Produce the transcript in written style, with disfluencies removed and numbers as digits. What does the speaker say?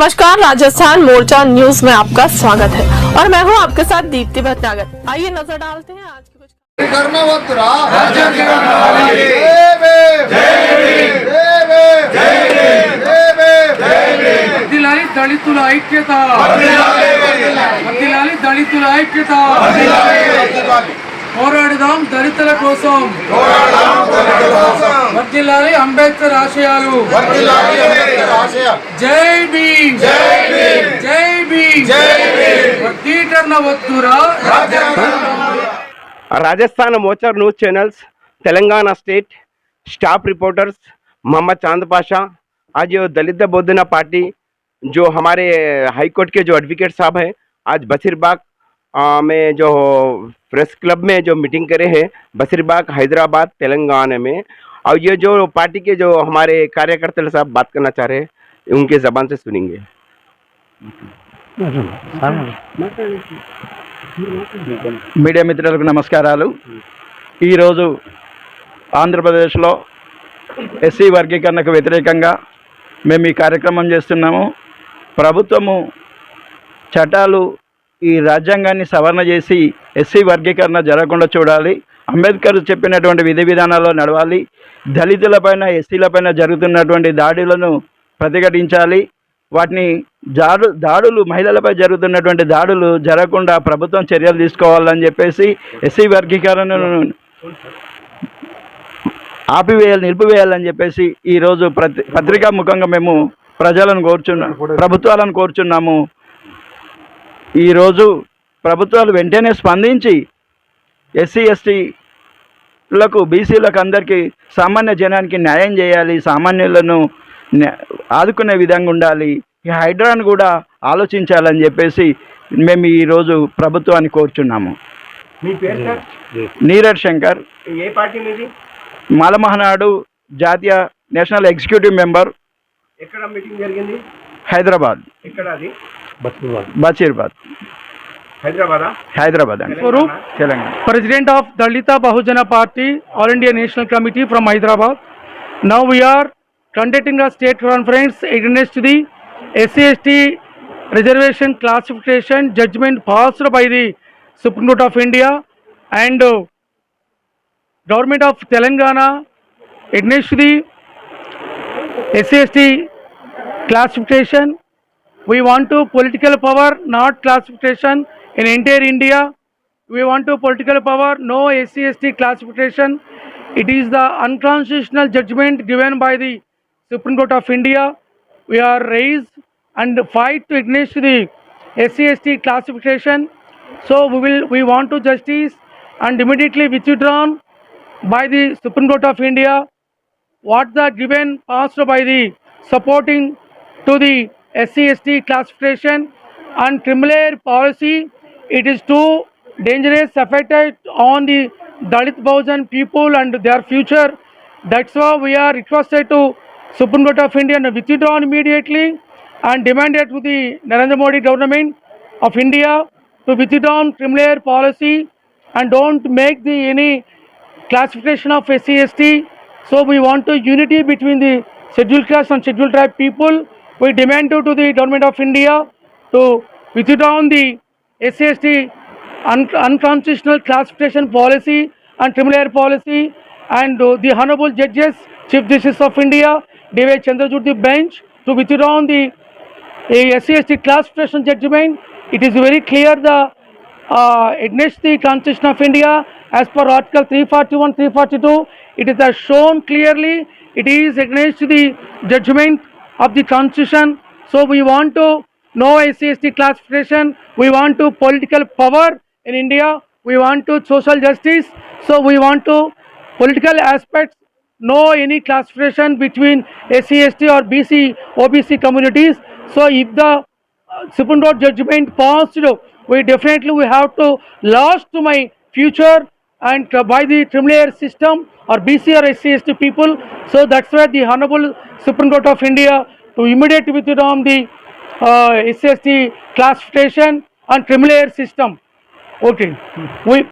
नमस्कार, राजस्थान मोर्चा न्यूज में आपका स्वागत है और मैं हूं आपके साथ दीप्ति भटनागर। आइए नजर डालते हैं आज की कुछ దళితుల ఐక్యత దళితుల ఐక్యత పోరాడుదాం దళితుల కోసం వర్ధిల్లాలి అంబేద్కర్ ఆశయాలు జై భీమ్ జై భీమ్ వర్గీకరణ వద్దురా राजस्थान मोर्चा news channels Telangana state staff reporters Mohammed Chand Pasha. आज जो दलित बोधना पार्टी जो हमारे हाई कोर्ट के जो एडवोकेट साहब हैं, आज बशीरबाग में जो प्रेस क्लब में जो मीटिंग करे हैं बशीरबाग हैदराबाद तेलंगाना में। और ये जो पार्टी के जो हमारे कार्यकर्ता साहब बात करना चाह रहे हैं, उनके ज़बान से सुनेंगे। మీడియా మిత్రులకు నమస్కారాలు। ఈరోజు ఆంధ్రప్రదేశ్లో ఎస్సీ వర్గీకరణకు వ్యతిరేకంగా మేము ఈ కార్యక్రమం చేస్తున్నాము। ప్రభుత్వము చట్టాలు ఈ రాజ్యాంగాన్ని సవరణ చేసి ఎస్సీ వర్గీకరణ జరగకుండా చూడాలి। అంబేద్కర్ చెప్పినటువంటి విధి విధానాల్లో నడవాలి। దళితులపైన ఎస్సీలపైన జరుగుతున్నటువంటి దాడులను ప్రతిఘటించాలి। వాటిని దాడులు మహిళలపై జరుగుతున్నటువంటి దాడులు జరగకుండా ప్రభుత్వం చర్యలు తీసుకోవాలని చెప్పేసి ఎస్సీ వర్గీకరణను నిలిపివేయాలని చెప్పేసి ఈరోజు పత్రికా ముఖంగా మేము ప్రభుత్వాలను కోరుచున్నాము। ఈరోజు ప్రభుత్వాలు వెంటనే స్పందించి ఎస్సీ ఎస్టీలకు బీసీలకు అందరికీ సామాన్య జనానికి న్యాయం చేయాలి, సామాన్యులను ఆదుకునే విధంగా ఉండాలి। ఈ హైడ్రాను కూడా ఆలోచించాలని చెప్పేసి మేము ఈరోజు ప్రభుత్వాన్ని కోరుచున్నాము। మీ పేరు సార్? నీరజ్ శంకర్, ఏ పార్టీ మీది? మాలమహనాడు జాతీయ నేషనల్ ఎగ్జిక్యూటివ్ మెంబర్। ఎక్కడ మీటింగ్ జరిగింది? హైదరాబాద్। ఎక్కడ అది? బషీర్బాద్ హైదరాబాద్ అండి, Telangana. President of Dalita Bahujana Party, All India National Committee from Hyderabad. Now we are conducting a state conference against the SC/ST reservation classification judgment passed by the Supreme Court of India and Government of Telangana against the SC/ST classification. We want to political power, not classification in entire India. We want to political power, no SC/ST classification. It is the unconstitutional judgment given by the Supreme Court of India. We are raised and fight to against the SC/ST classification. So we want to justice and immediately withdrawn by the Supreme Court of India. What the given passed by the supporting to the SC/ST classification and criminal policy, it is too dangerous affected on the Dalit Bahujan people and their future. That's why we are requested to Supreme Court of India to withdraw immediately and demanded to the Narendra Modi government of India to withdraw criminal policy and don't make the any classification of SC/ST. So we want to unity between the scheduled caste and scheduled tribe people. We demand to the government of India to withdraw the SC/ST unconstitutional classification policy and criminal policy, and the honorable judges, Chief Justice of India, D.Y. Chandrachud bench to withdraw the SC/ST classification judgment. It is very clear the against the Constitution of India as per Article 341, 342. It is shown clearly it is against the judgment of the Constitution. So we want to no SC/ST classification. We want to political power in India. We want to social justice. So we want to political aspects, no any classification between SC/ST or BC, OBC communities. So if the Supreme Court judgment passed, we definitely have to lose to my future and by the criminal system or BC or SC/ST people. So that's why the Honorable Supreme Court of India to immediately withdraw the SC/ST classification and criminal system. Okay.